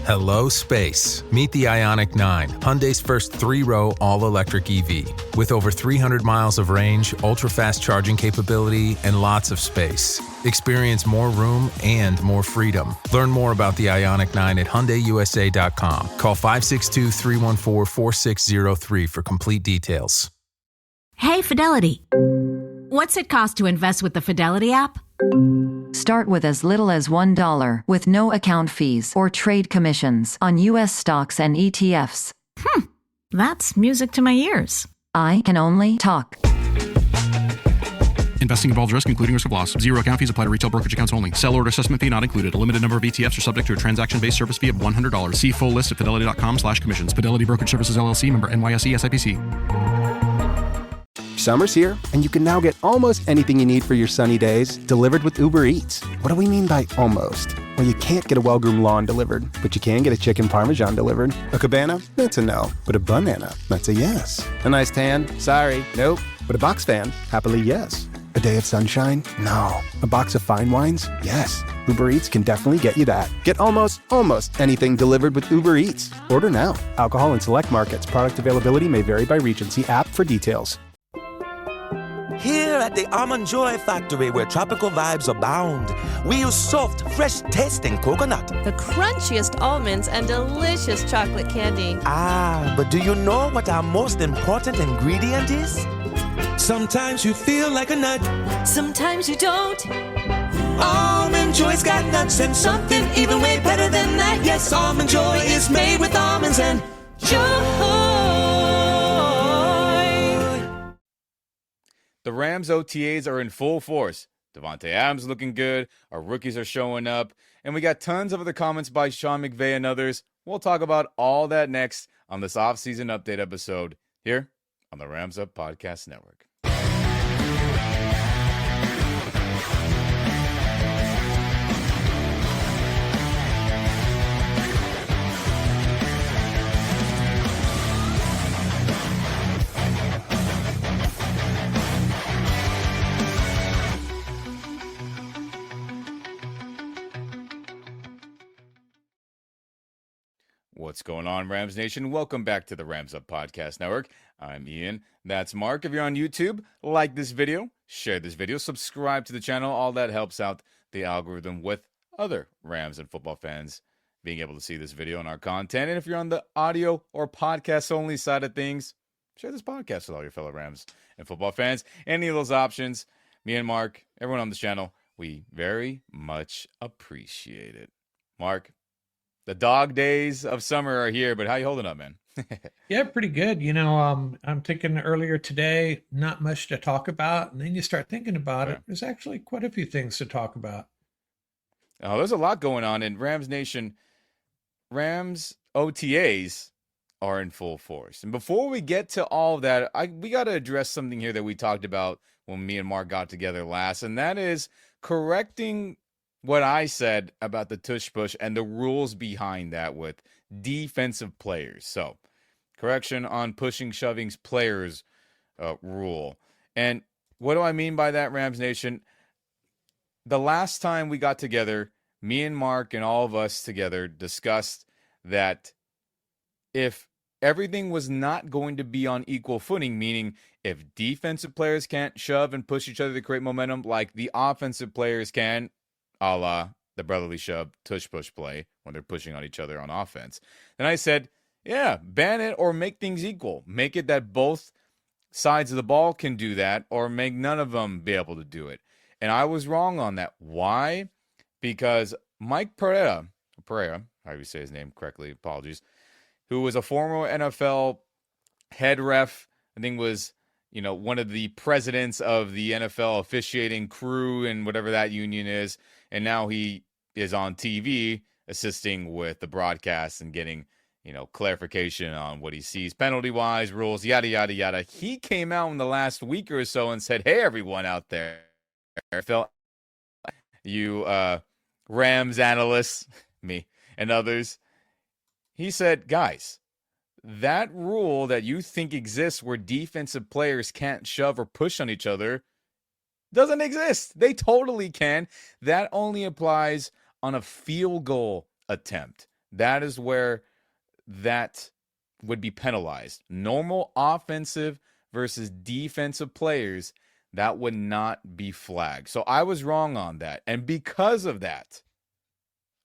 Hello, space. Meet the Ioniq 9, Hyundai's first three-row all-electric EV. With over 300 miles of range, ultra-fast charging capability, and lots of space. Experience more room and more freedom. Learn more about the Ioniq 9 at HyundaiUSA.com. Call 562-314-4603 for complete details. Hey, Fidelity. What's it cost to invest with the Fidelity app? Start with as little as $1 with no account fees or trade commissions on U.S. stocks and ETFs. That's music to my ears. I can only talk. Investing involves risk, including risk of loss. Zero account fees apply to retail brokerage accounts only. Sell order assessment fee not included. A limited number of ETFs are subject to a transaction-based service fee of $100. See full list at fidelity.com/commissions. Fidelity Brokerage Services, LLC, member NYSE, SIPC. Summer's here, and you can now get almost anything you need for your sunny days delivered with Uber Eats. What do we mean by almost? Well, you can't get a well-groomed lawn delivered, but you can get a chicken parmesan delivered. A cabana? That's a no. But a banana? That's a yes. A nice tan? Sorry, nope. But a box fan? Happily, yes. A day of sunshine? No. A box of fine wines? Yes. Uber Eats can definitely get you that. Get almost anything delivered with Uber Eats. Order now. Alcohol in select markets. Product availability may vary by region. See app for details. Here at the Almond Joy Factory, where tropical vibes abound, we use soft, fresh-tasting coconut. The crunchiest almonds and delicious chocolate candy. Ah, but do you know what our most important ingredient is? Sometimes you feel like a nut. Sometimes you don't. Almond Joy's got nuts and something even way better than that. Yes, Almond Joy is made with almonds and joy. The Rams OTAs are in full force. Devontae Adams looking good. Our rookies are showing up. And we got tons of other comments by Sean McVay and others. We'll talk about all that next on this offseason update episode here on the Rams Up Podcast Network. What's going on, Rams Nation? Welcome back to the Rams Up Podcast Network. I'm Ian. That's Mark. If you're on YouTube, like this video, share this video, subscribe to the channel. All that helps out the algorithm with other Rams and football fans being able to see this video and our content. And if you're on the audio or podcast only side of things, share this podcast with all your fellow Rams and football fans. Any of those options, me and Mark, everyone on this channel, we very much appreciate it. Mark, the dog days of summer are here, but how you holding up, man? Yeah, pretty good. You know, I'm thinking earlier today, not much to talk about. And then you start thinking about it. There's actually quite a few things to talk about. Oh, there's a lot going on in Rams Nation. Rams OTAs are in full force. And before we get to all of that, we got to address something here that we talked about when me and Mark got together last, and that is correcting what I said about the tush push and the rules behind that with defensive players. So, correction on pushing, shoving's players rule. And what do I mean by that, Rams Nation? The last time we got together, me and Mark and all of us together discussed that if everything was not going to be on equal footing, meaning if defensive players can't shove and push each other to create momentum like the offensive players can, a la the brotherly shove tush push play when they're pushing on each other on offense. Then I said, yeah, ban it or make things equal. Make it that both sides of the ball can do that or make none of them be able to do it. And I was wrong on that. Why? Because Mike Pereira, how do you say his name correctly? Apologies. Who was a former NFL head ref, I think was, one of the presidents of the NFL officiating crew and whatever that union is. And now he is on TV assisting with the broadcast and getting, clarification on what he sees penalty-wise, rules, yada, yada, yada. He came out in the last week or so and said, hey, everyone out there, you Rams analysts, me and others. He said, guys, that rule that you think exists where defensive players can't shove or push on each other doesn't exist. They totally can. That only applies on a field goal attempt. That is where that would be penalized. Normal offensive versus defensive players, that would not be flagged. So I was wrong on that. And because of that,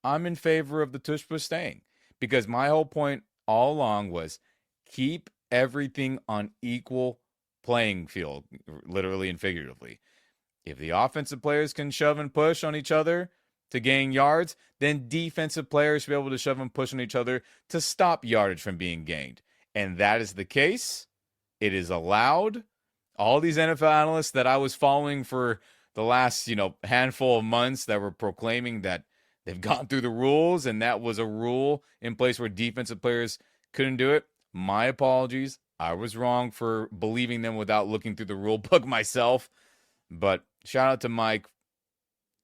I'm in favor of the tush push staying. Because my whole point all along was keep everything on equal playing field, literally and figuratively. If the offensive players can shove and push on each other to gain yards, then defensive players should be able to shove and push on each other to stop yardage from being gained. And that is the case. It is allowed. All these NFL analysts that I was following for the last, handful of months that were proclaiming that they've gone through the rules and that was a rule in place where defensive players couldn't do it. My apologies. I was wrong for believing them without looking through the rule book myself. But shout out to Mike,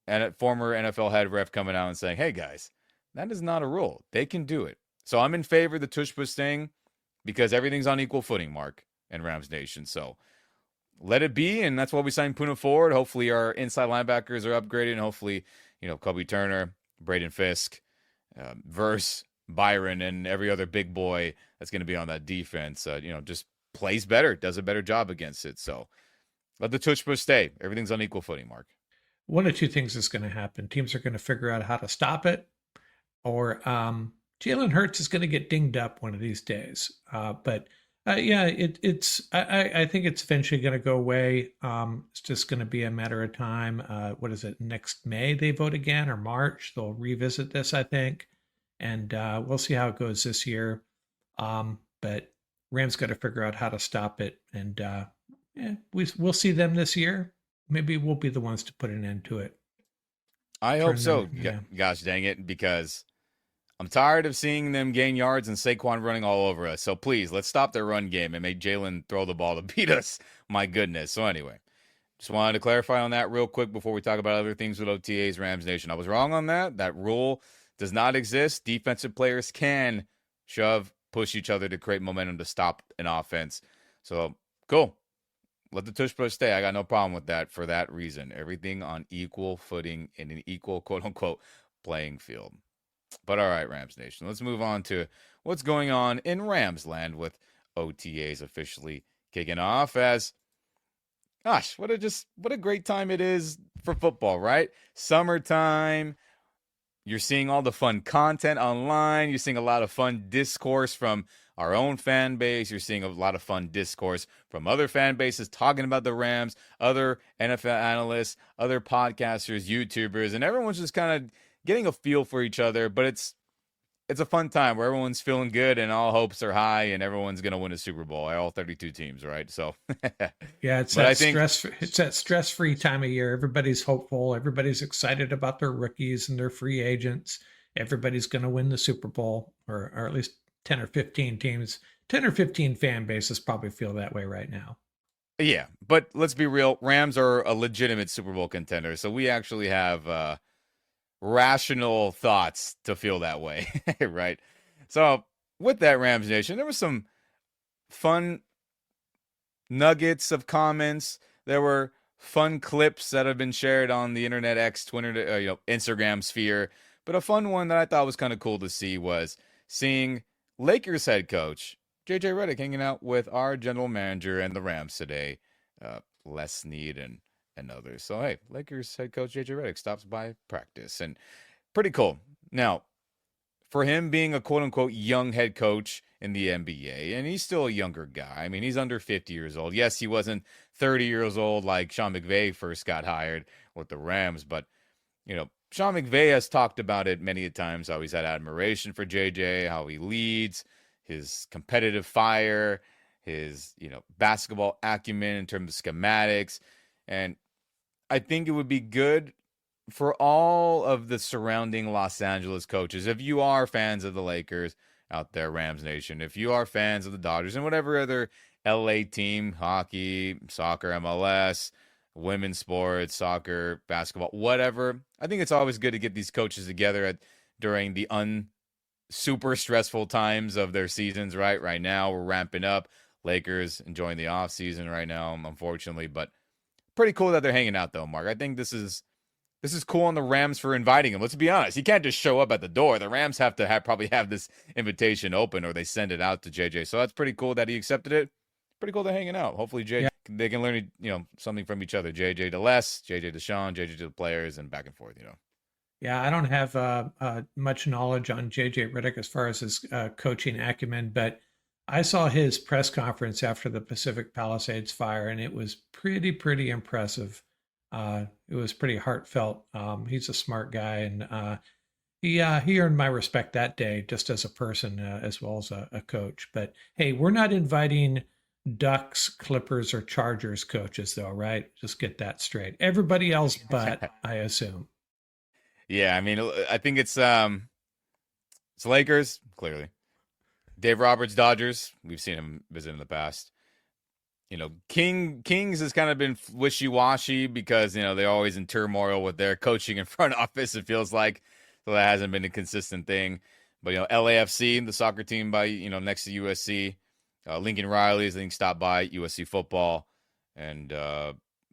and former NFL head ref, coming out and saying, hey, guys, that is not a rule. They can do it. So I'm in favor of the tush push thing because everything's on equal footing, Mark, and Rams Nation. So let it be, and that's why we signed Puna Ford. Hopefully our inside linebackers are upgraded, and hopefully, Kobe Turner, Braden Fisk, Verse, Byron, and every other big boy that's going to be on that defense, just plays better, does a better job against it. So let the tush push stay. Everything's on equal footing, Mark. One of two things is going to happen. Teams are going to figure out how to stop it, or Jalen Hurts is going to get dinged up one of these days. I think it's eventually going to go away. It's just going to be a matter of time. What is it? Next May they vote again, or March? They'll revisit this, I think, and we'll see how it goes this year. But Rams got to figure out how to stop it, and we'll see them this year. Maybe we'll be the ones to put an end to it. I hope so. Gosh dang it, because I'm tired of seeing them gain yards and Saquon running all over us. So please, let's stop their run game and make Jalen throw the ball to beat us. My goodness. So anyway, just wanted to clarify on that real quick before we talk about other things with OTAs, Rams Nation. I was wrong on that. That rule does not exist. Defensive players can shove, push each other to create momentum to stop an offense. So cool. Let the tush push stay. I got no problem with that for that reason. Everything on equal footing in an equal, quote-unquote, playing field. But all right, Rams Nation, let's move on to what's going on in Rams land with OTAs officially kicking off as, gosh, what a great time it is for football, right? Summertime. You're seeing all the fun content online. You're seeing a lot of fun discourse from our own fan base. You're seeing a lot of fun discourse from other fan bases talking about the Rams, other NFL analysts, other podcasters, YouTubers, and everyone's just kind of getting a feel for each other. But it's a fun time where everyone's feeling good and all hopes are high and everyone's going to win a Super Bowl. All 32 teams, right? So yeah, it's that stress-free time of year. Everybody's hopeful. Everybody's excited about their rookies and their free agents. Everybody's going to win the Super Bowl, or at least 10 or 15 teams. 10 or 15 fan bases probably feel that way right now. Yeah, but let's be real. Rams are a legitimate Super Bowl contender, so we actually have rational thoughts to feel that way, right? So with that, Rams Nation, there was some fun nuggets of comments. There were fun clips that have been shared on the internet, X, Twitter, Instagram sphere. But a fun one that I thought was kind of cool to see was seeing Lakers head coach JJ Redick hanging out with our general manager and the Rams today, Les Snead and others. So, hey, Lakers head coach JJ Redick stops by practice, and pretty cool. Now, for him being a quote-unquote young head coach in the NBA, and he's still a younger guy. I mean, he's under 50 years old. Yes, he wasn't 30 years old like Sean McVay first got hired with the Rams, but, Sean McVay has talked about it many a times, how he's had admiration for JJ, how he leads, his competitive fire, his, basketball acumen in terms of schematics. And I think it would be good for all of the surrounding Los Angeles coaches, if you are fans of the Lakers out there, Rams Nation, if you are fans of the Dodgers and whatever other LA team, hockey, soccer, MLS, women's sports, soccer, basketball, whatever, I think it's always good to get these coaches together during the super stressful times of their seasons, right? Right now, we're ramping up. Lakers enjoying the off season right now, unfortunately, but pretty cool that they're hanging out, though, Mark. I think this is This is cool on the Rams for inviting him. Let's be honest. He can't just show up at the door. The Rams have to probably have this invitation open, or they send it out to JJ. So that's pretty cool that he accepted it. Pretty cool they're hanging out. Hopefully they can learn something from each other. JJ to Les, JJ to Sean, JJ to the players, and back and forth, Yeah, I don't have much knowledge on JJ Riddick as far as his coaching acumen, but I saw his press conference after the Pacific Palisades fire, and it was pretty impressive. It was pretty heartfelt. He's a smart guy, and he earned my respect that day, just as a person as well as a coach. But hey, we're not inviting Ducks, Clippers, or Chargers coaches, though, right? Just get that straight. Everybody else, but I assume. Yeah, I mean, I think it's Lakers, clearly. Dave Roberts, Dodgers. We've seen him visit in the past. Kings has kind of been wishy-washy because, they're always in turmoil with their coaching and front office, it feels like. So that hasn't been a consistent thing. But, LAFC, the soccer team by, next to USC. Lincoln Riley's, I think, stopped by USC football. And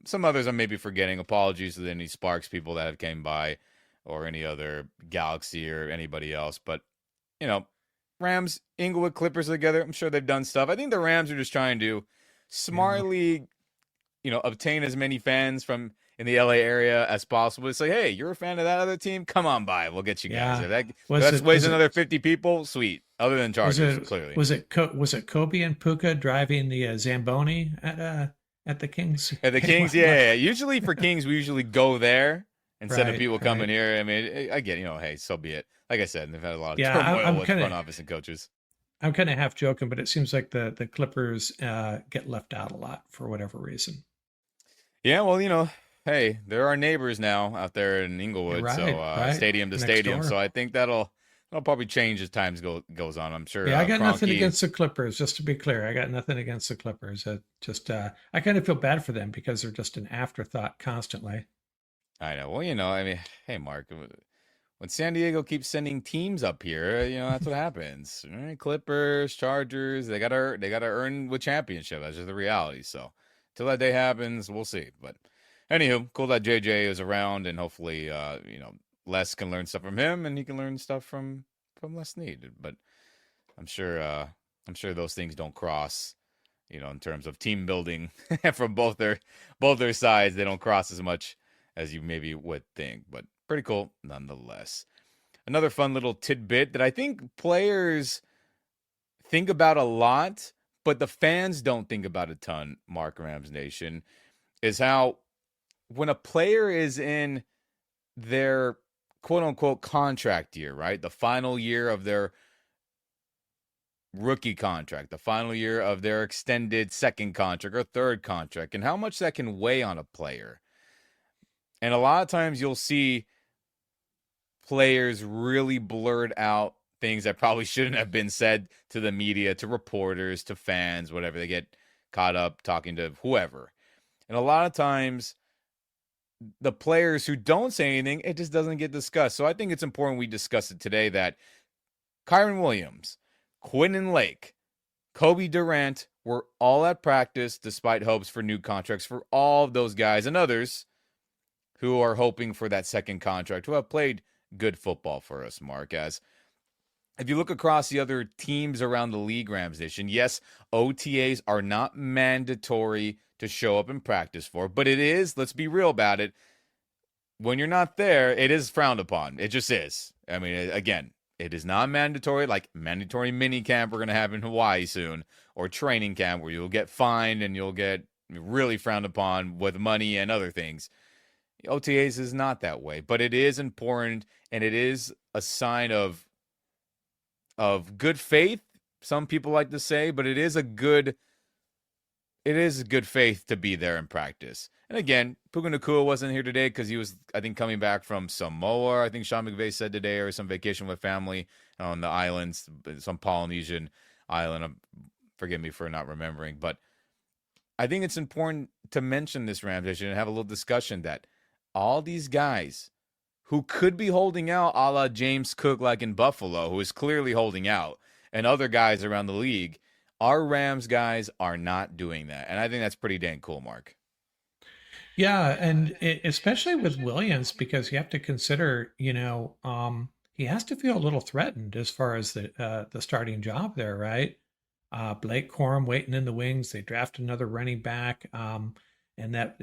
some others I may be forgetting. Apologies to any Sparks people that have came by or any other Galaxy or anybody else. But, Rams, Inglewood, Clippers together. I'm sure they've done stuff. I think the Rams are just trying to smartly, obtain as many fans from in the LA area as possible. It's like, hey, you're a fan of that other team? Come on by. We'll get you guys. If that weighs another 50 people, sweet. Other than Chargers, clearly. Was it Kobe and Puka driving the Zamboni at the Kings? At the Kings, yeah. Usually for Kings, we usually go there instead of people coming here. I mean, I get, hey, so be it. Like I said, they've had a lot of turmoil with front office and coaches. I'm kind of half joking, but it seems like the Clippers get left out a lot for whatever reason. Yeah, well, hey, they're our neighbors now out there in Inglewood, stadium to stadium. So I think that'll probably change as time goes on. I'm sure. Yeah, I got nothing against the Clippers. Just to be clear, I got nothing against the Clippers. I kind of feel bad for them because they're just an afterthought constantly. I know. Well, I mean, hey, Mark. When San Diego keeps sending teams up here, that's what happens. Right? Clippers, Chargers, they gotta earn the championship. That's just the reality. So until that day happens, we'll see. But anywho, cool that JJ is around, and hopefully, Les can learn stuff from him, and he can learn stuff from Les Need. But I'm sure those things don't cross. In terms of team building from both their sides, they don't cross as much as you maybe would think. But pretty cool nonetheless. Another fun little tidbit that I think players think about a lot, but the fans don't think about a ton, Mark Rams Nation, is how when a player is in their quote-unquote contract year, right? The final year of their rookie contract, the final year of their extended second contract or third contract, and how much that can weigh on a player. And a lot of times you'll see players really blurt out things that probably shouldn't have been said to the media, to reporters, to fans, whatever. They get caught up talking to whoever. And a lot of times the players who don't say anything, it just doesn't get discussed. So I think it's important we discuss it today that Kyron Williams, Quinton Lake, Kobe Durant were all at practice despite hopes for new contracts for all of those guys and others who are hoping for that second contract, who have played good football for us, Mark. As if you look across the other teams around the league, Rams Nation, yes, OTAs are not mandatory to show up and practice for, but it is, let's be real about it, when you're not there, it is frowned upon. It just is. I mean, again, it is not mandatory, like mandatory mini camp we're going to have in Hawaii soon, or training camp where you'll get fined and you'll get really frowned upon with money and other things. OTAs is not that way, but it is important, and it is a sign of good faith. Some people like to say, but it is a good faith to be there in practice. And again, Puka Nacua wasn't here today because he was, I think, coming back from Samoa. I think Sean McVay said today, or some vacation with family on the islands, some Polynesian island. Forgive me for not remembering, but I think it's important to mention this, Rams Nation, and have a little discussion that all these guys who could be holding out, a la James Cook, like in Buffalo, who is clearly holding out, and other guys around the league, our Rams guys are not doing that. And I think that's pretty dang cool, Mark. Yeah, and especially with Williams, because you have to consider, he has to feel a little threatened as far as the starting job there, right? Blake Corum waiting in the wings. They draft another running back, and that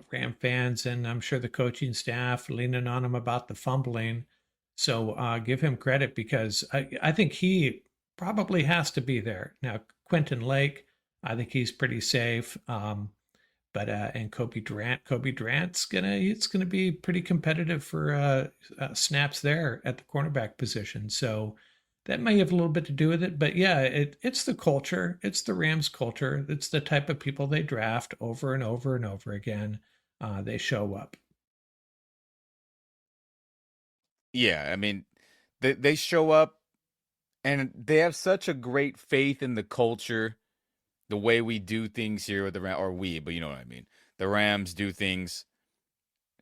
Ram fans and I'm sure the coaching staff leaning on him about the fumbling. So give him credit because I think he probably has to be there now. Quentin Lake, I think he's pretty safe. But and Kobe Durant's it's gonna be pretty competitive for snaps there at the cornerback position. So that may have a little bit to do with it. But yeah, it's the culture. It's the Rams culture. It's the type of people they draft over and over and over again. They show up. Yeah, I mean, they show up and they have such a great faith in the culture, the way we do things here with the Rams, or we, but you know what I mean. The Rams do things,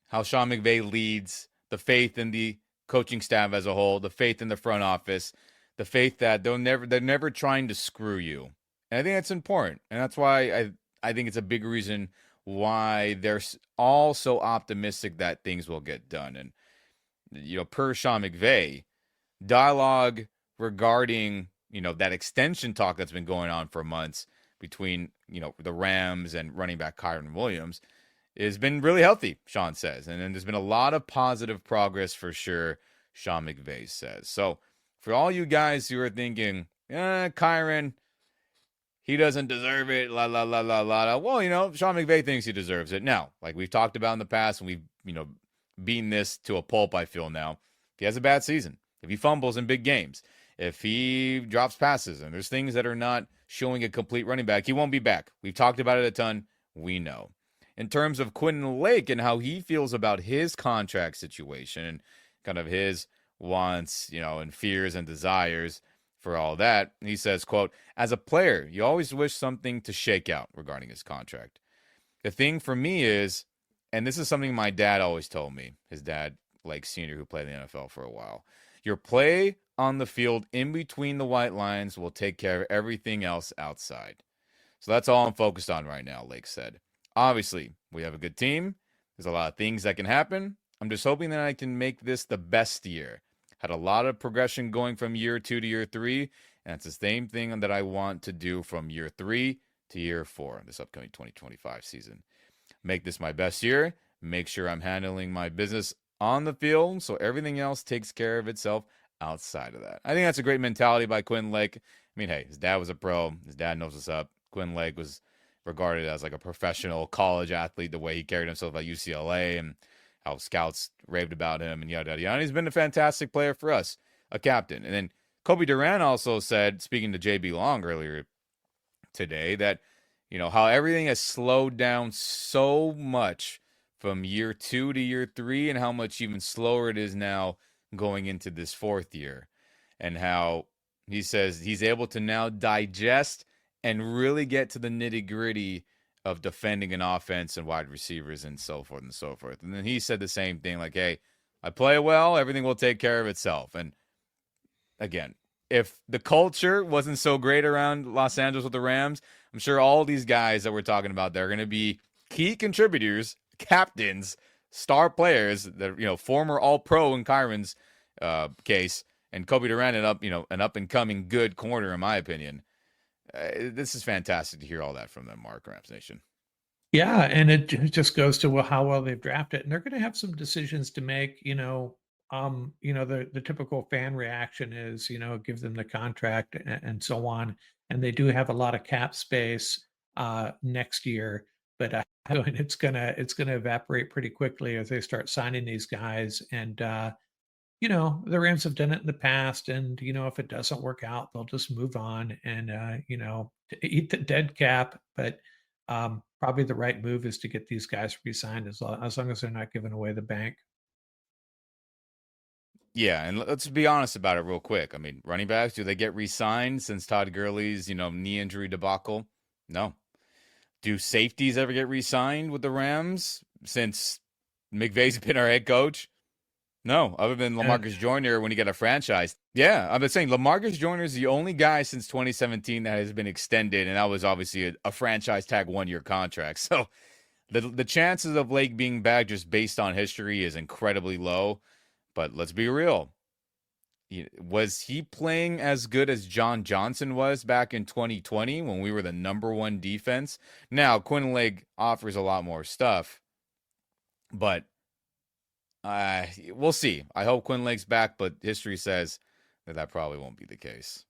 how Sean McVay leads, the faith in the coaching staff as a whole, the faith in the front office, the faith that they're never trying to screw you. And I think that's important. And that's why I think it's a big reason why they're all so optimistic that things will get done. And per Sean McVay, dialogue regarding, that extension talk that's been going on for months between, the Rams and running back Kyron Williams has been really healthy, Sean says. And then there's been a lot of positive progress for sure, Sean McVay says. So for all you guys who are thinking, Kyron, he doesn't deserve it, la, la, la, la, la. Well, Sean McVay thinks he deserves it. Now, like we've talked about in the past, and we've, beaten this to a pulp, I feel now. If he has a bad season, if he fumbles in big games, if he drops passes, and there's things that are not showing a complete running back, he won't be back. We've talked about it a ton. We know. In terms of Quentin Lake and how he feels about his contract situation and kind of his wants, and fears and desires for all that, he says, quote, as a player, you always wish something to shake out regarding his contract. The thing for me is, and this is something my dad always told me, his dad, Lake Sr., who played in the NFL for a while, your play on the field in between the white lines will take care of everything else outside. So that's all I'm focused on right now, Lake said. Obviously, we have a good team. There's a lot of things that can happen. I'm just hoping that I can make this the best year. Had a lot of progression going from year 2 to year 3, and it's the same thing that I want to do from year 3 to year 4 this upcoming 2025 season. Make this my best year. Make sure I'm handling my business on the field so everything else takes care of itself outside of that. I think that's a great mentality by Quentin Lake. I mean, hey, his dad was a pro. His dad knows what's up. Quentin Lake was regarded as like a professional college athlete, the way he carried himself at UCLA and how scouts raved about him and yada, yada, yada. And he's been a fantastic player for us, a captain. And then Kobe Durant also said, speaking to JB Long earlier today, that how everything has slowed down so much from year 2 to year 3 and how much even slower it is now going into this 4th year. And how he says he's able to now digest and really get to the nitty-gritty of defending an offense and wide receivers and so forth and so forth. And then he said the same thing, like, hey, I play well, everything will take care of itself. And again, if the culture wasn't so great around Los Angeles with the Rams, I'm sure all these guys that we're talking about, they're going to be key contributors, captains, star players, that former All-Pro in Kyron's case, and Kobe Durant an up-and-coming good corner, in my opinion. This is fantastic to hear all that from them, Mark, Rams Nation. Yeah, and it just goes to how well they've drafted, and they're going to have some decisions to make. The typical fan reaction is, give them the contract and so on, and they do have a lot of cap space next year, but it's gonna evaporate pretty quickly as they start signing these guys. And the Rams have done it in the past, and if it doesn't work out, they'll just move on and eat the dead cap. But probably the right move is to get these guys re-signed as long as they're not giving away the bank. Yeah, and let's be honest about it real quick. I mean, running backs, do they get re-signed since Todd Gurley's, knee injury debacle? No. Do safeties ever get re-signed with the Rams since McVay's been our head coach? No, other than LaMarcus Joyner when he got a franchise. Yeah, I'm just saying LaMarcus Joyner is the only guy since 2017 that has been extended, and that was obviously a franchise tag 1-year contract. So The chances of Lake being back just based on history is incredibly low. But let's be real. Was he playing as good as John Johnson was back in 2020 when we were the #1 defense? Now, Quinn Lake offers a lot more stuff, but we'll see. I hope Quinn Lake's back, but history says that probably won't be the case.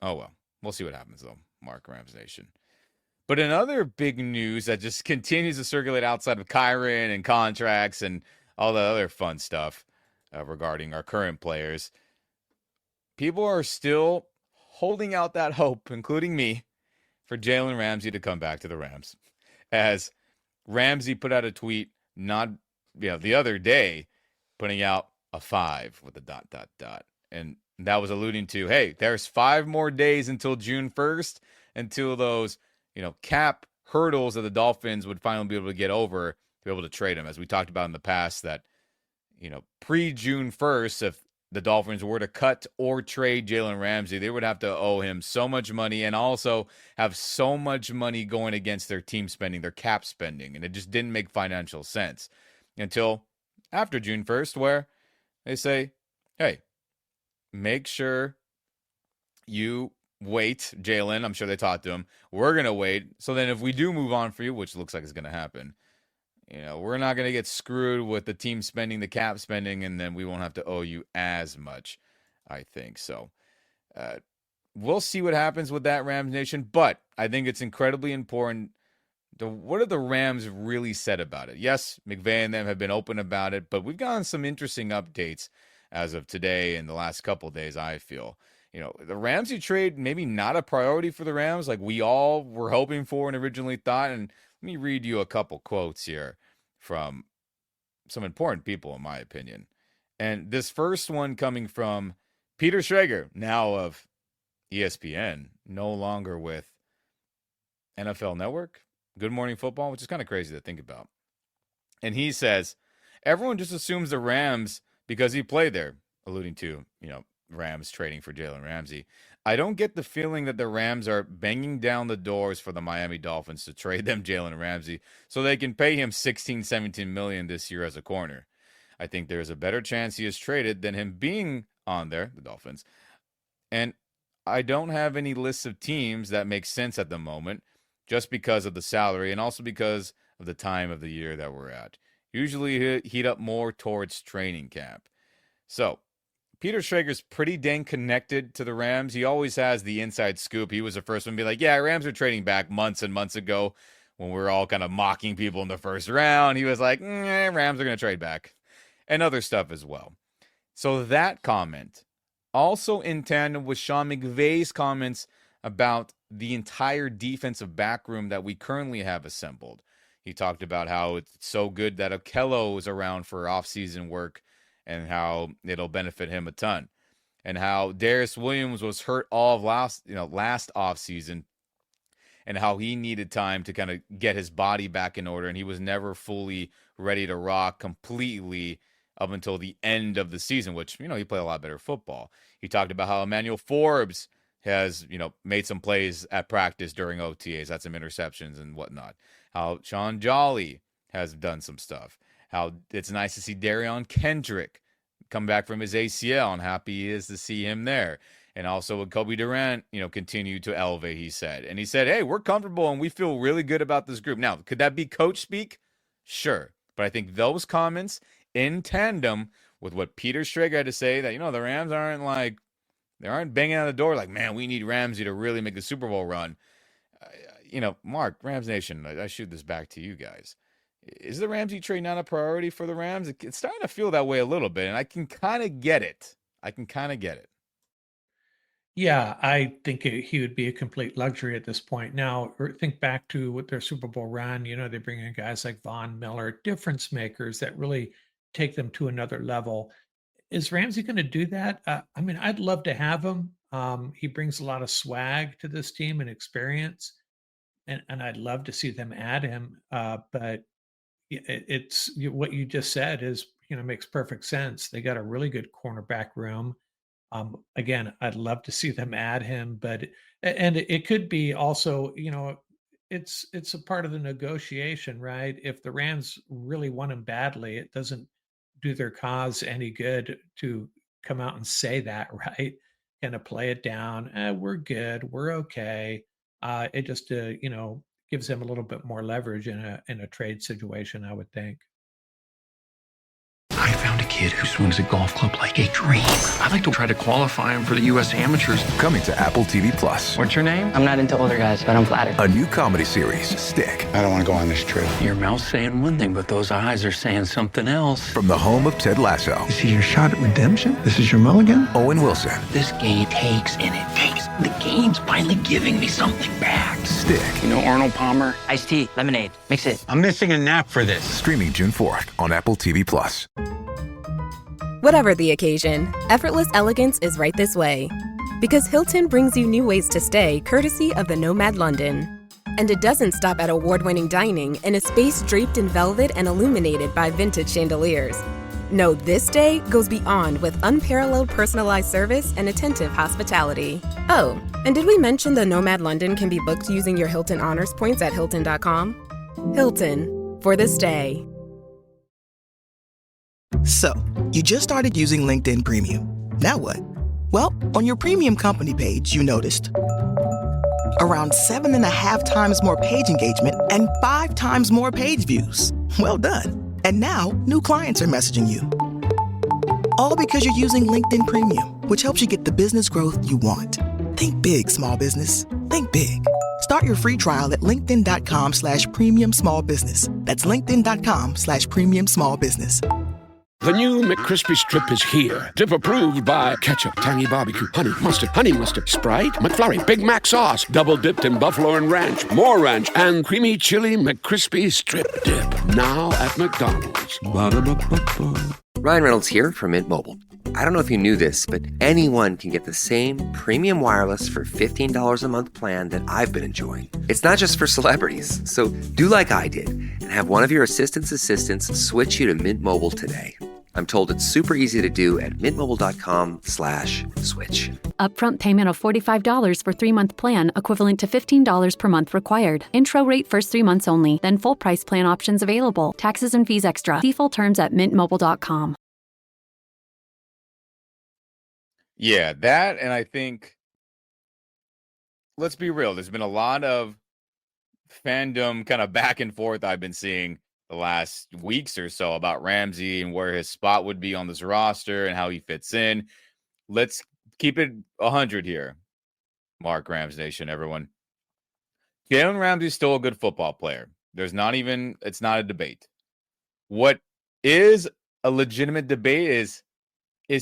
Oh, well. We'll see what happens, though, Mark, Rams Nation. But in other big news that just continues to circulate outside of Kyron and contracts and all the other fun stuff regarding our current players, people are still holding out that hope, including me, for Jalen Ramsey to come back to the Rams. As Ramsey put out a tweet the other day, putting out a 5 with a ... And that was alluding to, hey, there's 5 more days until June 1st, until those, cap hurdles that the Dolphins would finally be able to get over to be able to trade him. As we talked about in the past, that, pre-June 1st, if the Dolphins were to cut or trade Jalen Ramsey, they would have to owe him so much money and also have so much money going against their team spending, their cap spending. And it just didn't make financial sense until after June 1st, where they say, hey, make sure you wait, Jalen. I'm sure they talked to him. We're going to wait. So then if we do move on for you, which looks like it's going to happen, we're not going to get screwed with the team spending, the cap spending, and then we won't have to owe you as much, I think. So we'll see what happens with that, Rams Nation. But I think it's incredibly important. What have the Rams really said about it? Yes, McVay and them have been open about it, but we've gotten some interesting updates as of today and the last couple of days, I feel. The Ramsey trade, maybe not a priority for the Rams like we all were hoping for and originally thought. And let me read you a couple quotes here from some important people, in my opinion. And this first one coming from Peter Schrager, now of ESPN, no longer with NFL Network, Good Morning Football, which is kind of crazy to think about. And he says, everyone just assumes the Rams because he played there, alluding to, Rams trading for Jalen Ramsey. I don't get the feeling that the Rams are banging down the doors for the Miami Dolphins to trade them Jalen Ramsey so they can pay him $16-17 million this year as a corner. I think there's a better chance he is traded than him being on there, the Dolphins. And I don't have any lists of teams that make sense at the moment just because of the salary and also because of the time of the year that we're at. Usually heat up more towards training camp. So, Peter Schrager's pretty dang connected to the Rams. He always has the inside scoop. He was the first one to be like, yeah, Rams are trading back months and months ago when we were all kind of mocking people in the first round. He was like, Rams are going to trade back. And other stuff as well. So that comment, also in tandem with Sean McVay's comments about the entire defensive backroom that we currently have assembled. He talked about how it's so good that Okello is around for off-season work and how it'll benefit him a ton. And how Darius Williams was hurt all of last offseason and how he needed time to kind of get his body back in order. And he was never fully ready to rock completely up until the end of the season, which, he played a lot better football. He talked about how Emmanuel Forbes has, made some plays at practice during OTAs, had some interceptions and whatnot. How Sean Jolly has done some stuff. How it's nice to see Darion Kendrick come back from his ACL and happy he is to see him there. And also with Kobe Durant, continue to elevate, he said. And he said, hey, we're comfortable and we feel really good about this group. Now, could that be coach speak? Sure. But I think those comments in tandem with what Peter Schrager had to say that, the Rams aren't banging on the door like, man, we need Ramsey to really make the Super Bowl run. Mark, Rams Nation, I shoot this back to you guys. Is the Ramsey trade not a priority for the Rams? It's starting to feel that way a little bit, and I can kind of get it. Yeah, I think he would be a complete luxury at this point. Now, think back to what their Super Bowl run. They bring in guys like Von Miller, difference makers that really take them to another level. Is Ramsey going to do that? I'd love to have him. He brings a lot of swag to this team and experience, and I'd love to see them add him. But it's what you just said is, makes perfect sense. They got a really good cornerback room. Again, I'd love to see them add him, and it could be also, it's a part of the negotiation, right? If the Rams really want him badly, it doesn't do their cause any good to come out and say that, right? Kind of play it down. We're good. We're okay. It just gives them a little bit more leverage in a trade situation, I would think. I found a kid who swings a golf club like a dream. I'd like to try to qualify him for the U.S. Amateurs. Coming to Apple TV Plus. What's your name? I'm not into older guys, but I'm flattered. A new comedy series, Stick. I don't want to go on this trip. Your mouth's saying one thing, but those eyes are saying something else. From the home of Ted Lasso. This is your shot at redemption? This is your mulligan? Owen Wilson. This game takes and it takes. The game's finally giving me something back. Stick. You know Arnold Palmer? Iced tea, lemonade, mix it. I'm missing a nap for this. Streaming June 4th on Apple TV Plus. Whatever the occasion, effortless elegance is right this way. Because Hilton brings you new ways to stay courtesy of the Nomad London. And it doesn't stop at award-winning dining in a space draped in velvet and illuminated by vintage chandeliers. No, this day goes beyond with unparalleled personalized service and attentive hospitality. Oh, and did we mention the Nomad London can be booked using your Hilton Honors points at Hilton.com? Hilton, for the stay. So, you just started using LinkedIn Premium. Now what? Well, on your premium company page, you noticed around 7.5 times more page engagement and 5 times more page views. Well done. And now, new clients are messaging you. All because you're using LinkedIn Premium, which helps you get the business growth you want. Think big, small business. Think big. Start your free trial at linkedin.com/premium small business. That's linkedin.com/premium small business. The new McCrispy Strip is here. Dip approved by ketchup, tangy barbecue, honey mustard, Sprite, McFlurry, Big Mac sauce, double dipped in buffalo and ranch, more ranch, and creamy chili McCrispy Strip Dip. Now at McDonald's. Ba-da-ba-ba-ba. Ryan Reynolds here from Mint Mobile. I don't know if you knew this, but anyone can get the same premium wireless for $15 a month plan that I've been enjoying. It's not just for celebrities. So do like I did and have one of your assistants switch you to Mint Mobile today. I'm told it's super easy to do at mintmobile.com/switch. Upfront payment of $45 for 3-month plan, equivalent to $15 per month required. Intro rate first 3 months only, then full price plan options available. Taxes and fees extra. See full terms at mintmobile.com. Yeah, that, and I think, let's be real, there's been a lot of fandom kind of back and forth I've been seeing the last weeks or so about Ramsey and where his spot would be on this roster and how he fits in. Let's keep it 100 here. Mark, Rams Nation, everyone. Jalen Ramsey's still a good football player. It's not a debate. What is a legitimate debate is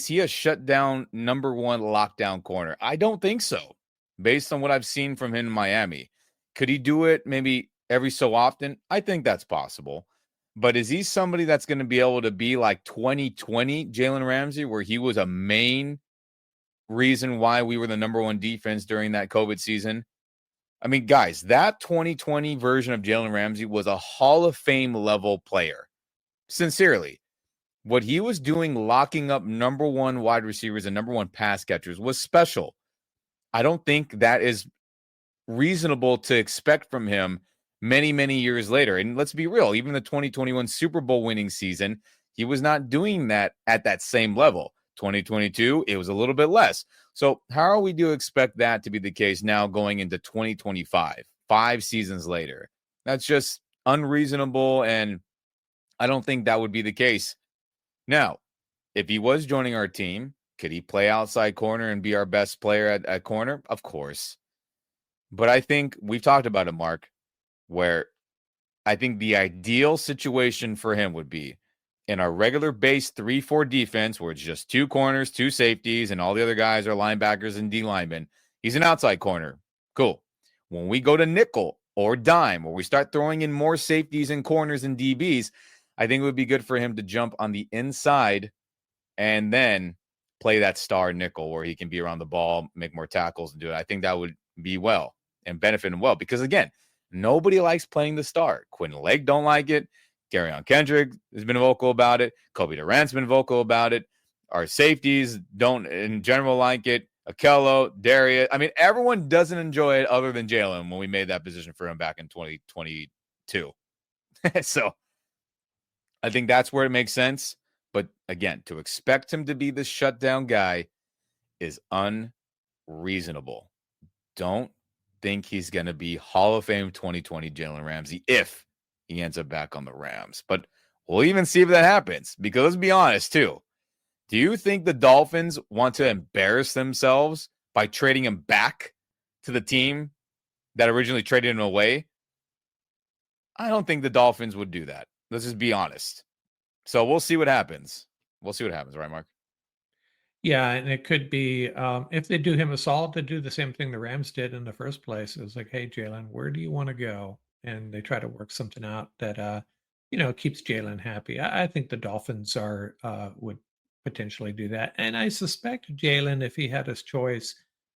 he a shutdown number one lockdown corner? I don't think so, based on what I've seen from him in Miami. Could he do it maybe every so often? I think that's possible. But is he somebody that's going to be able to be like 2020 Jalen Ramsey, where he was a main reason why we were the number one defense during that COVID season? I mean, guys, that 2020 version of Jalen Ramsey was a Hall of Fame level player. Sincerely. What he was doing, locking up number one wide receivers and number one pass catchers, was special. I don't think that is reasonable to expect from him many, many years later. And let's be real, even the 2021 Super Bowl winning season, he was not doing that at that same level. 2022, it was a little bit less. So how are we to expect that to be the case now going into 2025, 5 seasons later? That's just unreasonable, and I don't think that would be the case. Now, if he was joining our team, could he play outside corner and be our best player at corner? Of course. But I think we've talked about it, Mark, where I think the ideal situation for him would be in our regular base 3-4 defense, where it's just 2 corners, 2 safeties, and all the other guys are linebackers and D linemen. He's an outside corner. Cool. When we go to nickel or dime, where we start throwing in more safeties and corners and DBs, I think it would be good for him to jump on the inside and then play that star nickel where he can be around the ball, make more tackles and do it. I think that would be well and benefit him well because, again, nobody likes playing the star. Quentin Lake don't like it. Garyon Kendrick has been vocal about it. Kobe Durant's been vocal about it. Our safeties don't in general like it. Akello, Darius. I mean, everyone doesn't enjoy it other than Jalen when we made that position for him back in 2022. So I think that's where it makes sense. But again, to expect him to be the shutdown guy is unreasonable. Don't think he's going to be Hall of Fame 2020 Jalen Ramsey if he ends up back on the Rams. But we'll even see if that happens, because let's be honest too. Do you think the Dolphins want to embarrass themselves by trading him back to the team that originally traded him away? I don't think the Dolphins would do that. Let's just be honest. So we'll see what happens. We'll see what happens, right, Mark? Yeah, and it could be if they do him a solid to do the same thing the Rams did in the first place. It's like, hey, Jalen, where do you want to go? And they try to work something out that keeps Jalen happy. I think the Dolphins would potentially do that, and I suspect Jalen, if he had his choice,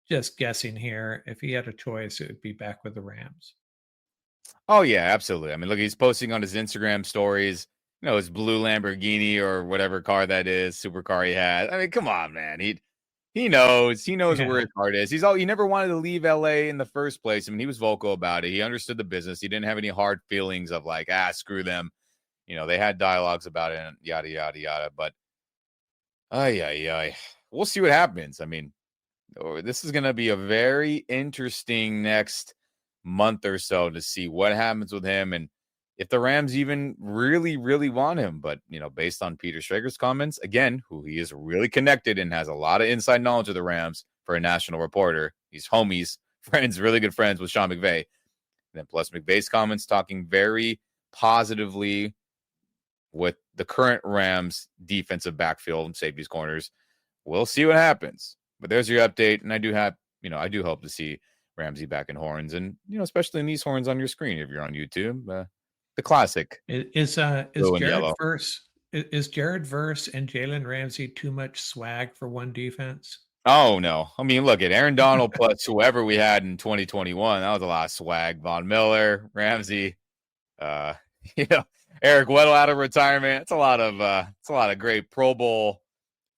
just guessing here, if he had a choice, it would be back with the Rams. Oh yeah, absolutely. I mean, look, he's posting on his Instagram stories, his blue Lamborghini or whatever car that is, supercar he has. I mean, come on, man. He knows where his heart is. He never wanted to leave LA in the first place. I mean, he was vocal about it. He understood the business. He didn't have any hard feelings of like, screw them. They had dialogues about it and yada, yada, yada. But we'll see what happens. I mean, this is going to be a very interesting next month or so to see what happens with him and if the Rams even really, really want him. But, based on Peter Schrager's comments, again, who he is really connected and has a lot of inside knowledge of the Rams for a national reporter. He's homies, friends, really good friends with Sean McVay. And then plus McVay's comments talking very positively with the current Rams defensive backfield and safeties corners. We'll see what happens. But there's your update. And I do hope to see Ramsey back in horns, and especially in these horns on your screen if you're on YouTube. The classic. Is Jared Verse and Jalen Ramsey too much swag for one defense? Oh no. I mean, look at Aaron Donald plus whoever we had in 2021. That was a lot of swag. Von Miller, Ramsey, Eric Weddle out of retirement. It's a lot of great Pro Bowl,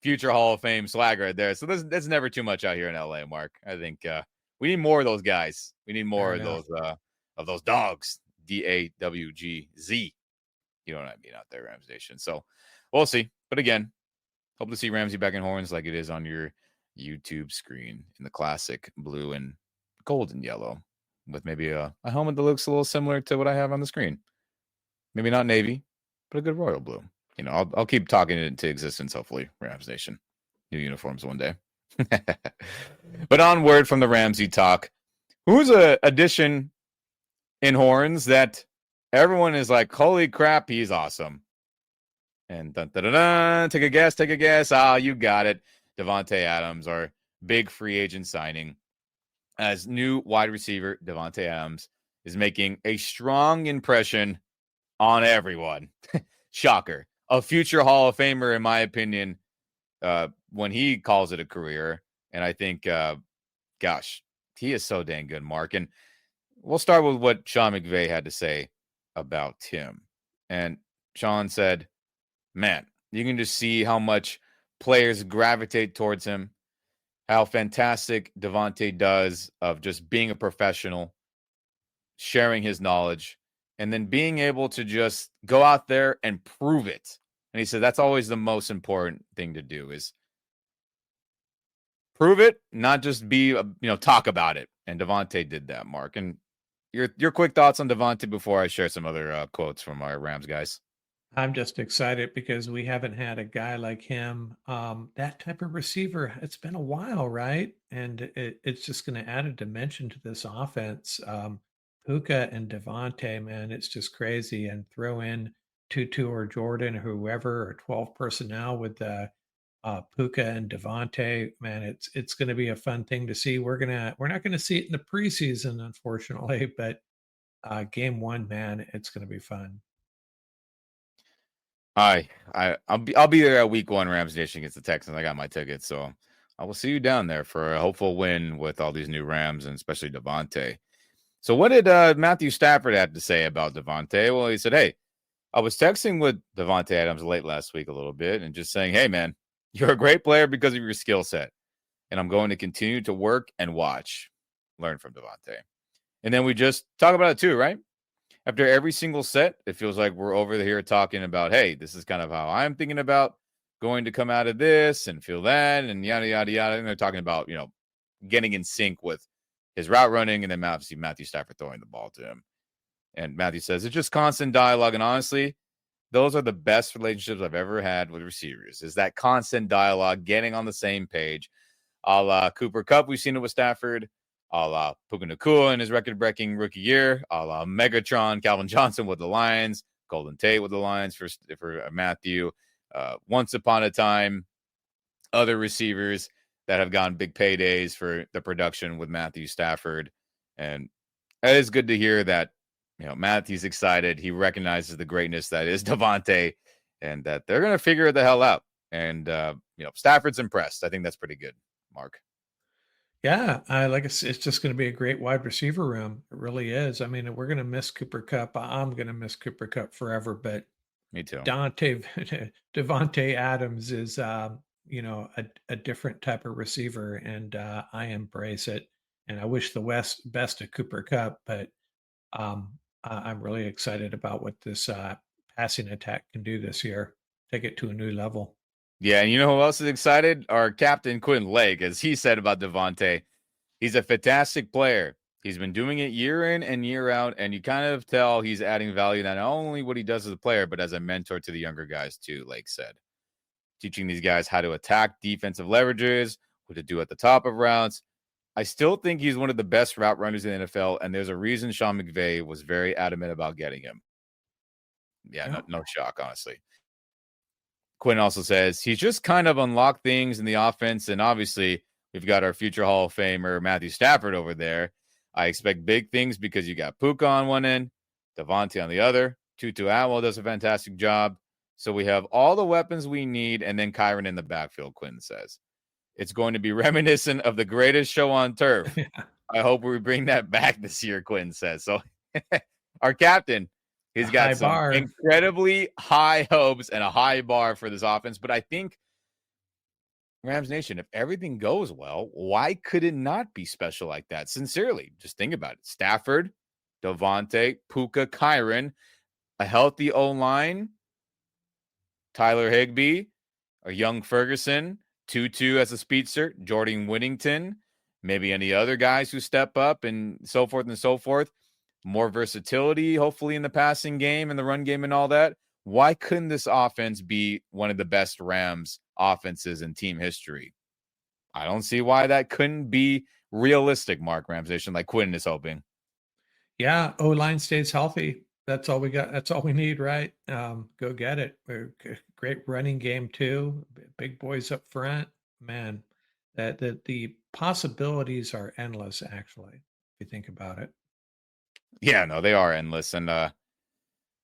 future Hall of Fame swag right there. So there's never too much out here in LA, Mark. I think we need more of those guys. We need more of those dogs. DAWGZ. You know what I mean out there, Rams Nation. So we'll see. But again, hope to see Ramsey back in horns like it is on your YouTube screen in the classic blue and gold and yellow with maybe a helmet that looks a little similar to what I have on the screen. Maybe not navy, but a good royal blue. I'll keep talking it into existence, hopefully, Rams Nation. New uniforms one day. But onward from the Ramsey talk. Who's a addition in horns that everyone is like, holy crap, he's awesome. And take a guess. You got it. Davante Adams, our big free agent signing. As new wide receiver, Davante Adams is making a strong impression on everyone. Shocker. A future Hall of Famer, in my opinion, when he calls it a career. And I think, he is so dang good, Mark. And we'll start with what Sean McVay had to say about him. And Sean said, man, you can just see how much players gravitate towards him, how fantastic Davante does of just being a professional, sharing his knowledge, and then being able to just go out there and prove it. And he said that's always the most important thing to do is prove it, not just be, talk about it. And Davante did that, Mark. And your quick thoughts on Davante before I share some other quotes from our Rams guys. I'm just excited because we haven't had a guy like him, that type of receiver. It's been a while, right? And it's just going to add a dimension to this offense. Puka and Davante, man, it's just crazy. And throw in Tutu or Jordan, whoever, or 12 personnel with Puka and Davante, man, it's going to be a fun thing to see. We're not going to see it in the preseason, unfortunately, but game one, man, it's going to be fun. I'll be there at week one, Rams Nation against the Texans. I got my tickets, so I will see you down there for a hopeful win with all these new Rams and especially Davante. So what did Matthew Stafford have to say about Davante? Well, he said, hey, I was texting with Davante Adams late last week a little bit and just saying, hey, man, you're a great player because of your skill set. and I'm going to continue to work and watch, learn from Davante. And then we just talk about it too, right? After every single set, it feels like we're over here talking about, hey, this is kind of how I'm thinking about going to come out of this and feel that and yada, yada, yada. And they're talking about, getting in sync with his route running and then obviously Matthew Stafford throwing the ball to him. And Matthew says, it's just constant dialogue. And honestly, those are the best relationships I've ever had with receivers, is that constant dialogue, getting on the same page. A la Cooper Kupp, we've seen it with Stafford. A la Puka Nacua in his record-breaking rookie year. A la Megatron, Calvin Johnson with the Lions. Golden Tate with the Lions for Matthew. Once upon a time, other receivers that have gotten big paydays for the production with Matthew Stafford. And it is good to hear that, Matthew's excited. He recognizes the greatness that is Davante and that they're going to figure it the hell out. And, Stafford's impressed. I think that's pretty good, Mark. Yeah, it's just going to be a great wide receiver room. It really is. I mean, we're going to miss Cooper Kupp. I'm going to miss Cooper Kupp forever, but me too. Davante Adams is, a different type of receiver, and I embrace it. And I wish the best of Cooper Kupp, but I'm really excited about what this passing attack can do this year. Take it to a new level. Yeah, and you know who else is excited? Our captain, Quinn Lake, as he said about Davante. He's a fantastic player. He's been doing it year in and year out, and you kind of tell he's adding value, not only what he does as a player, but as a mentor to the younger guys too, Lake said. Teaching these guys how to attack defensive leverages, what to do at the top of routes. I still think he's one of the best route runners in the NFL, and there's a reason Sean McVay was very adamant about getting him. Yeah. No shock, honestly. Quinn also says he's just kind of unlocked things in the offense, and obviously we've got our future Hall of Famer Matthew Stafford over there. I expect big things because you got Puka on one end, Davante on the other. Tutu Atwell does a fantastic job. So we have all the weapons we need, and then Kyren in the backfield, Quinn says. It's going to be reminiscent of the greatest show on turf. I hope we bring that back this year, Quinn says. So our captain, he's got some incredibly high hopes and a high bar for this offense. But I think, Rams Nation, if everything goes well, why could it not be special like that? Sincerely, just think about it. Stafford, Davante, Puka, Kyren, a healthy O-line, Tyler Higbee, a young Ferguson, Tutu as a speedster, Jordan Whittington, maybe any other guys who step up and so forth and so forth. More versatility, hopefully, in the passing game and the run game and all that. Why couldn't this offense be one of the best Rams offenses in team history? I don't see why that couldn't be realistic, Mark Ramsation, like Quinn is hoping. Yeah, O-line stays healthy. That's all we got. That's all we need, right? Go get it. Great running game too. Big boys up front. Man, the possibilities are endless, actually, if you think about it. Yeah, no, they are endless. And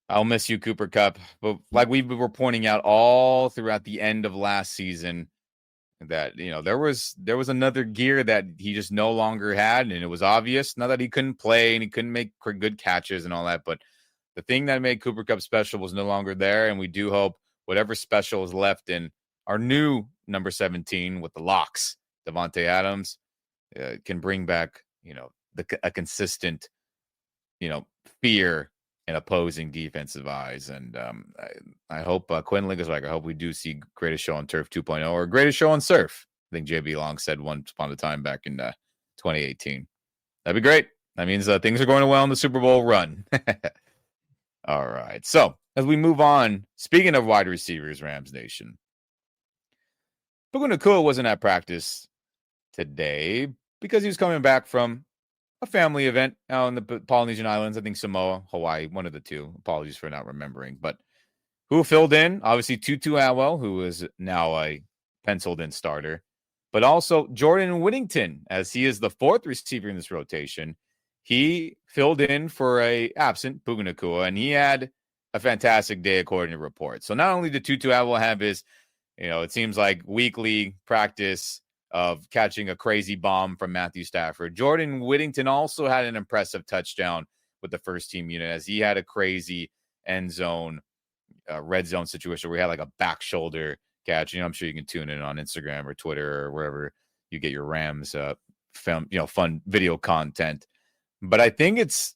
I'll miss you, Cooper Kupp. But like we were pointing out all throughout the end of last season, that there was another gear that he just no longer had, and it was obvious. Not that he couldn't play and he couldn't make good catches and all that, but the thing that made Cooper Kupp special was no longer there, and we do hope whatever special is left in our new number 17 with the locks, Davante Adams, can bring back a consistent fear in opposing defensive eyes. And I hope Quinn Link is right. I hope we do see Greatest Show on Turf 2.0 or Greatest Show on Surf. I think JB Long said once upon a time back in 2018. That'd be great. That means things are going well in the Super Bowl run. All right. So as we move on, speaking of wide receivers, Rams Nation, Puka Nacua wasn't at practice today because he was coming back from a family event out in the Polynesian Islands. I think Samoa, Hawaii, one of the two. Apologies for not remembering. But who filled in? Obviously, Tutu Atwell, who is now a penciled-in starter. But also Jordan Whittington, as he is the fourth receiver in this rotation. He filled in for a absent Puka Nacua, and he had a fantastic day according to reports. So not only did Tutu Atwell have his, it seems like weekly practice of catching a crazy bomb from Matthew Stafford, Jordan Whittington also had an impressive touchdown with the first team unit, as he had a crazy end zone, red zone situation where he had like a back shoulder catch. I'm sure you can tune in on Instagram or Twitter or wherever you get your Rams film, fun video content. But I think it's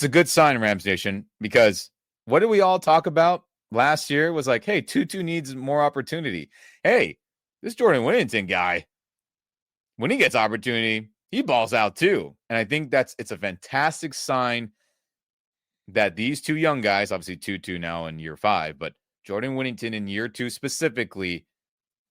a good sign, Rams Nation, because what did we all talk about last year was like, hey, Tutu needs more opportunity. Hey, this Jordan Whittington guy, when he gets opportunity, he balls out too. And I think it's a fantastic sign that these two young guys, obviously Tutu now in year 5, but Jordan Whittington in year 2 specifically,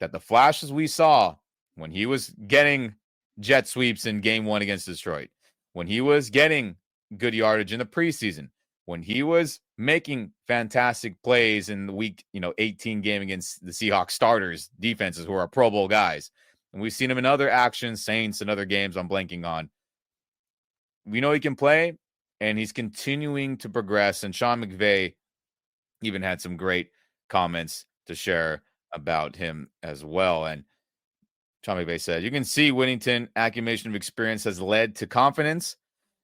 that the flashes we saw when he was getting jet sweeps in game 1 against Detroit, when he was getting good yardage in the preseason, when he was making fantastic plays in the week 18 game against the Seahawks starters defenses who are Pro Bowl guys. And we've seen him in other actions, Saints and other games I'm blanking on. We know he can play, and he's continuing to progress. And Sean McVay even had some great comments to share about him as well. And Sean McVay said, you can see Whittington accumulation of experience has led to confidence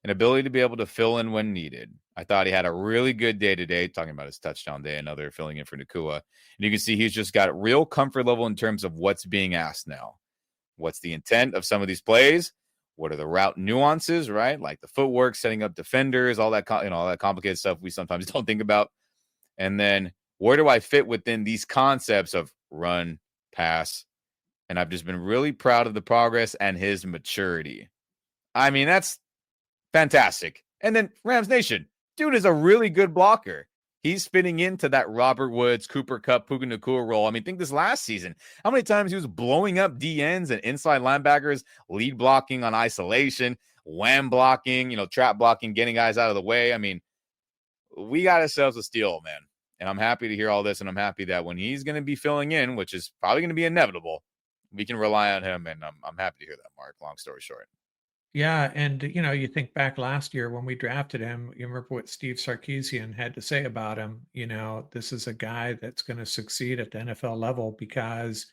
and ability to be able to fill in when needed. I thought he had a really good day today, talking about his touchdown day, another filling in for Nakua. And you can see he's just got real comfort level in terms of what's being asked now. What's the intent of some of these plays? What are the route nuances, right? Like the footwork, setting up defenders, all that, all that complicated stuff we sometimes don't think about. And then where do I fit within these concepts of run, pass? And I've just been really proud of the progress and his maturity. I mean, that's fantastic. And then Rams Nation, dude is a really good blocker. He's fitting into that Robert Woods, Cooper Kupp, Puka Nacua role. I mean, think this last season, how many times he was blowing up DNs and inside linebackers, lead blocking on isolation, wham blocking, trap blocking, getting guys out of the way. I mean, we got ourselves a steal, man. And I'm happy to hear all this, and I'm happy that when he's going to be filling in, which is probably going to be inevitable, we can rely on him, and I'm happy to hear that, Mark, long story short. Yeah, and you think back last year when we drafted him, you remember what Steve Sarkisian had to say about him. This is a guy that's going to succeed at the NFL level because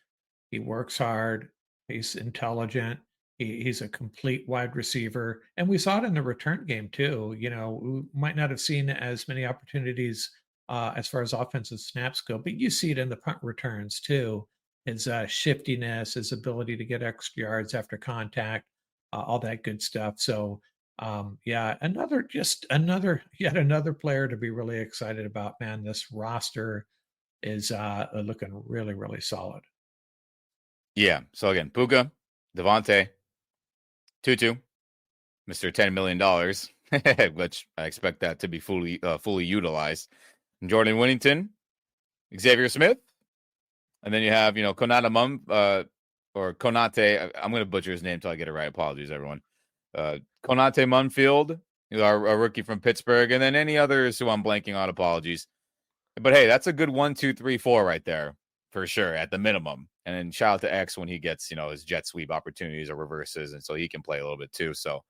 he works hard, he's intelligent, he's a complete wide receiver, and we saw it in the return game too. We might not have seen as many opportunities as far as offensive snaps go, but you see it in the punt returns too. His shiftiness, his ability to get extra yards after contact. All that good stuff. So, yet another player to be really excited about, man. This roster is looking really, really solid. Yeah. So again, Puka, Devontae, Tutu, Mr. $10 million, which I expect that to be fully utilized. And Jordan Whittington, Xavier Smith, and then you have Konata or Konate, I'm going to butcher his name until I get it right. Apologies, everyone. Konate Munfield, our rookie from Pittsburgh, and then any others who I'm blanking on, apologies. But hey, that's a good 1, 2, 3, 4 right there for sure at the minimum. And then shout out to X when he gets his jet sweep opportunities or reverses, and so he can play a little bit too. So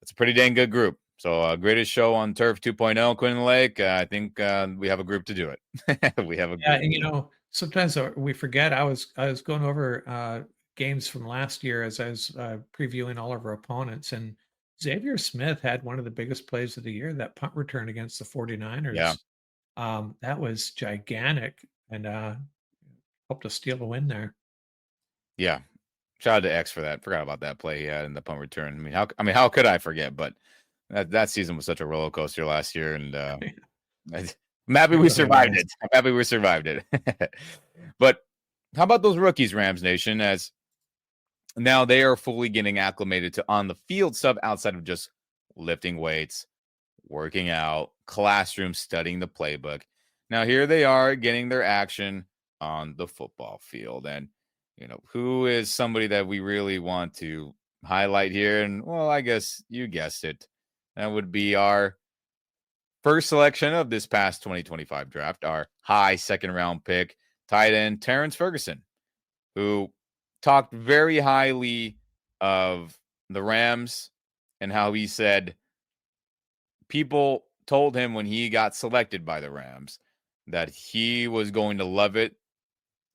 it's a pretty dang good group. So greatest show on Turf 2.0, Quinn Lake. I think we have a group to do it. We have a group. And sometimes we forget. I was going over games from last year as I was previewing all of our opponents, and Xavier Smith had one of the biggest plays of the year, that punt return against the 49ers. Yeah. That was gigantic, and helped us steal a win there. Yeah. Shout out to X for that. Forgot about that play he had in the punt return. I mean, how could I forget? But that season was such a roller coaster last year, and I'm happy we survived it. But how about those rookies, Rams Nation, as now they are fully getting acclimated to on the field stuff outside of just lifting weights, working out, classroom, studying the playbook. Now here they are getting their action on the football field. And, who is somebody that we really want to highlight here? And, well, I guess you guessed it. That would be our first selection of this past 2025 draft, our high second round pick, tight end Terrence Ferguson, who talked very highly of the Rams and how he said people told him when he got selected by the Rams that he was going to love it,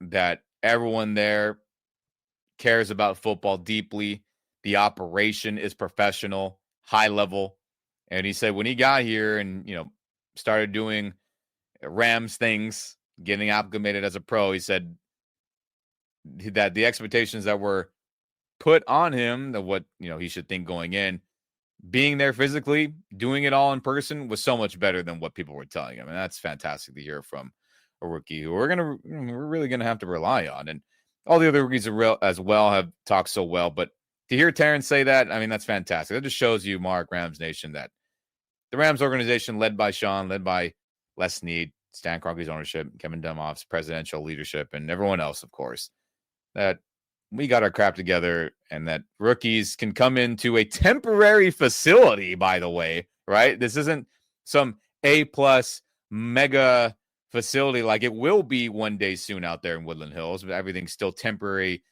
that everyone there cares about football deeply. The operation is professional, high level. And he said when he got here and, started doing Rams things, getting acclimated as a pro, he said that the expectations that were put on him, that what he should think going in, being there physically, doing it all in person was so much better than what people were telling him, and that's fantastic to hear from a rookie who we're really gonna have to rely on. And all the other rookies as well have talked so well, but to hear Terrence say that, I mean, that's fantastic. That just shows you, Mark, Rams Nation, that the Rams organization, led by Sean, led by Les Snead, Stan Kroenke's ownership, Kevin Demoff's presidential leadership, and everyone else, of course, that we got our crap together and that rookies can come into a temporary facility, by the way, right? This isn't some A-plus mega facility like it will be one day soon out there in Woodland Hills, but everything's still temporary,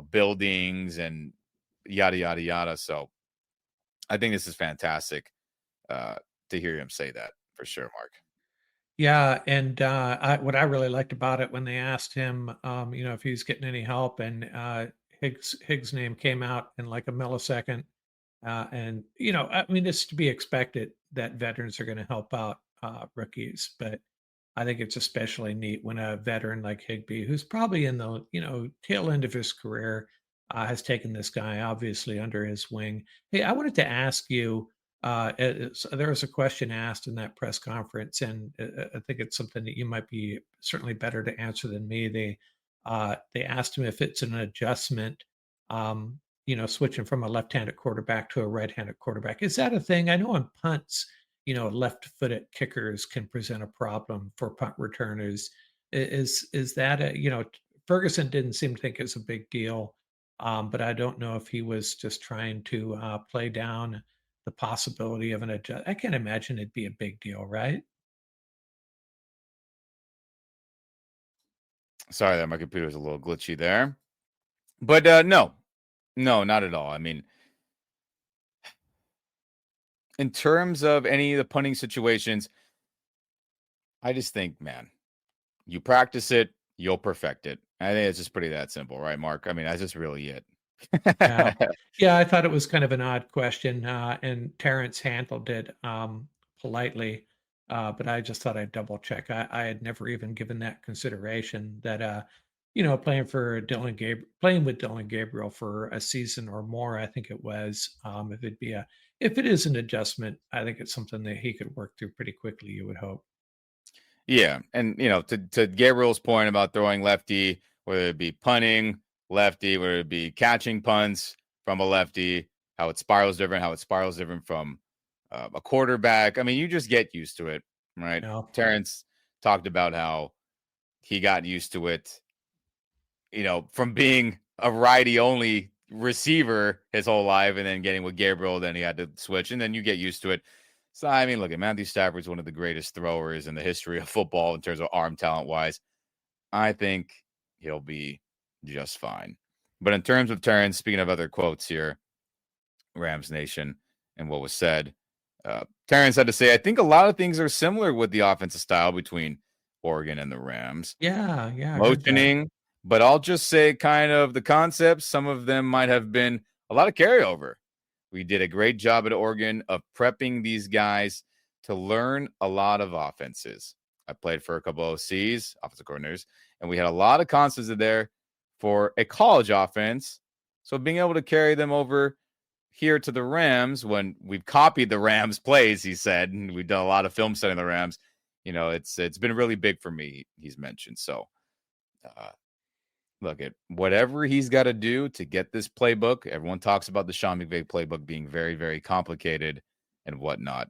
buildings and yada, yada, yada. So I think this is fantastic to hear him say that for sure, Mark. Yeah, and what I really liked about it when they asked him, if he was getting any help, and Higgs' name came out in like a millisecond, and I mean, it's to be expected that veterans are going to help out rookies, but I think it's especially neat when a veteran like Higbee, who's probably in the tail end of his career, has taken this guy obviously under his wing. Hey, I wanted to ask you. There was a question asked in that press conference, and I think it's something that you might be certainly better to answer than me. They asked him if it's an adjustment, switching from a left-handed quarterback to a right-handed quarterback. Is that a thing? I know on punts, left-footed kickers can present a problem for punt returners. Is that Ferguson didn't seem to think it's a big deal, but I don't know if he was just trying to play down the possibility of an adjust. I can't imagine it'd be a big deal, right? Sorry that my computer was a little glitchy there. But no, not at all. I mean, in terms of any of the punting situations, I just think, man, you practice it, you'll perfect it. I think it's just pretty that simple, right, Mark? I mean, that's just really it. Yeah, I thought it was kind of an odd question, and Terrence handled it politely, but I just thought I'd double check. I had never even given that consideration that playing with Dylan Gabriel for a season or more, I think it was. If it is an adjustment, I think it's something that he could work through pretty quickly. You would hope. Yeah, and to Gabriel's point about throwing lefty, whether it be punting lefty, whether it be catching punts from a lefty, how it spirals different from a quarterback. I mean, you just get used to it, right? No. Terrence talked about how he got used to it, from being a righty only receiver his whole life, and then getting with Gabriel, then he had to switch, and then you get used to it. So, I mean, look, Matthew Stafford's one of the greatest throwers in the history of football in terms of arm talent wise. I think he'll be just fine. But in terms of Terrence, speaking of other quotes here, Rams Nation, and what was said, Terrence had to say, I think a lot of things are similar with the offensive style between Oregon and the Rams. Yeah. Motioning, but I'll just say kind of the concepts, some of them might have been a lot of carryover. We did a great job at Oregon of prepping these guys to learn a lot of offenses. I played for a couple of OCs, offensive coordinators, and we had a lot of concepts there for a college offense. So being able to carry them over here to the Rams, when we've copied the Rams plays, he said, and we've done a lot of film studying the Rams, it's been really big for me, he's mentioned. So look, at whatever he's got to do to get this playbook. Everyone talks about the Sean McVay playbook being very, very complicated and whatnot.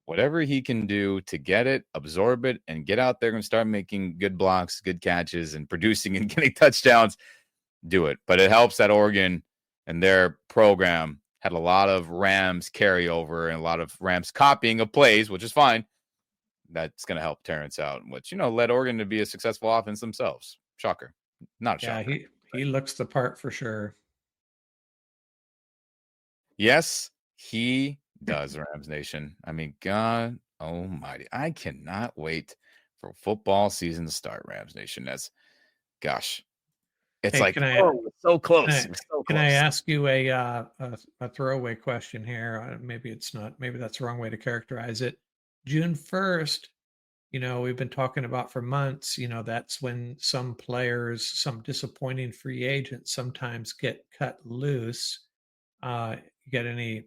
Whatever he can do to get it, absorb it, and get out there and start making good blocks, good catches, and producing and getting touchdowns, do it. But it helps that Oregon and their program had a lot of Rams carryover and a lot of Rams copying of plays, which is fine. That's going to help Terrence out, which, led Oregon to be a successful offense themselves. Shocker. Not a shocker. He looks the part for sure. Yes, he does, Rams Nation. I mean, God almighty. I cannot wait for football season to start, Rams Nation. It's so close. Can I ask you a throwaway question here? Maybe it's not. Maybe that's the wrong way to characterize it. June 1st, we've been talking about for months, that's when some players, some disappointing free agents sometimes get cut loose. You get any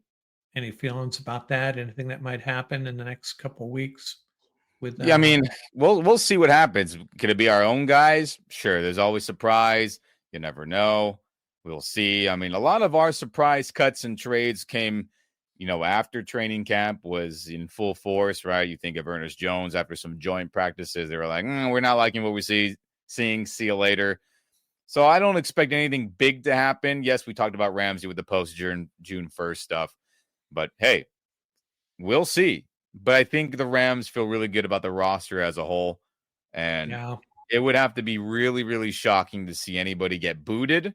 feelings about that? Anything that might happen in the next couple of weeks with Yeah, I mean, we'll see what happens. Could it be our own guys? Sure. There's always surprise. You never know. We'll see. I mean, a lot of our surprise cuts and trades came, after training camp was in full force, right? You think of Ernest Jones after some joint practices. They were like, we're not liking what we seeing. See you later. So I don't expect anything big to happen. Yes, we talked about Ramsey with the post June 1st stuff. But hey, we'll see. But I think the Rams feel really good about the roster as a whole. And it would have to be really, really shocking to see anybody get booted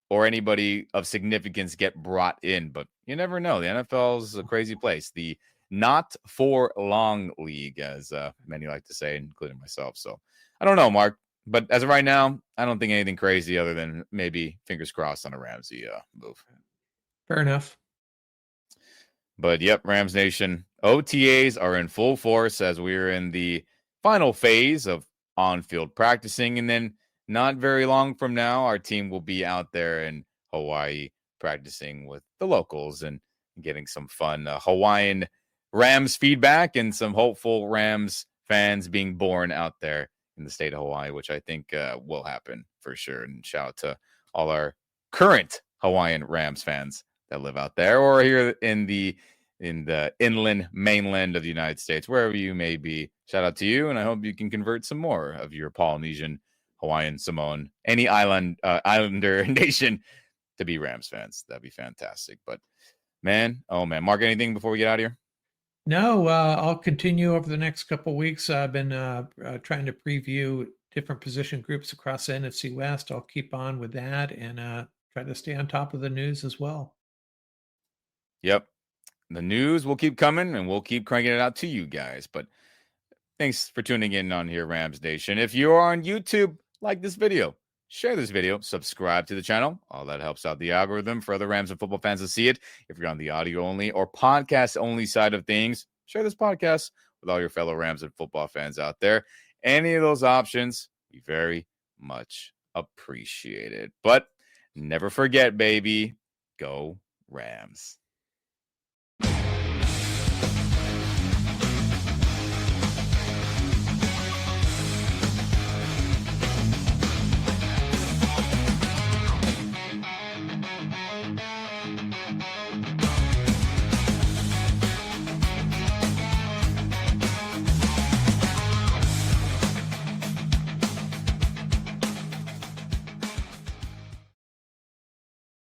or anybody of significance get brought in. But you never know. The NFL is a crazy place. The not for long league, as many like to say, including myself. So I don't know, Mark. But as of right now, I don't think anything crazy other than maybe fingers crossed on a Ramsey move. Fair enough. But yep, Rams Nation, OTAs are in full force as we're in the final phase of on-field practicing. And then not very long from now, our team will be out there in Hawaii practicing with the locals and getting some fun Hawaiian Rams feedback and some hopeful Rams fans being born out there in the state of Hawaii, which I think will happen for sure. And shout out to all our current Hawaiian Rams fans that live out there or here in the inland mainland of the United States, wherever you may be. Shout out to you, and I hope you can convert some more of your Polynesian, Hawaiian, Samoan, any islander nation to be Rams fans. That'd be fantastic. But man, Mark, anything before we get out of here? No, I'll continue over the next couple of weeks. I've been trying to preview different position groups across the NFC West. I'll keep on with that and try to stay on top of the news as well. Yep. The news will keep coming and we'll keep cranking it out to you guys. But thanks for tuning in on here, Rams Nation. If you are on YouTube, like this video, share this video, subscribe to the channel. All that helps out the algorithm for other Rams and football fans to see it. If you're on the audio only or podcast only side of things, share this podcast with all your fellow Rams and football fans out there. Any of those options, we very much appreciate it. But never forget, baby, go Rams.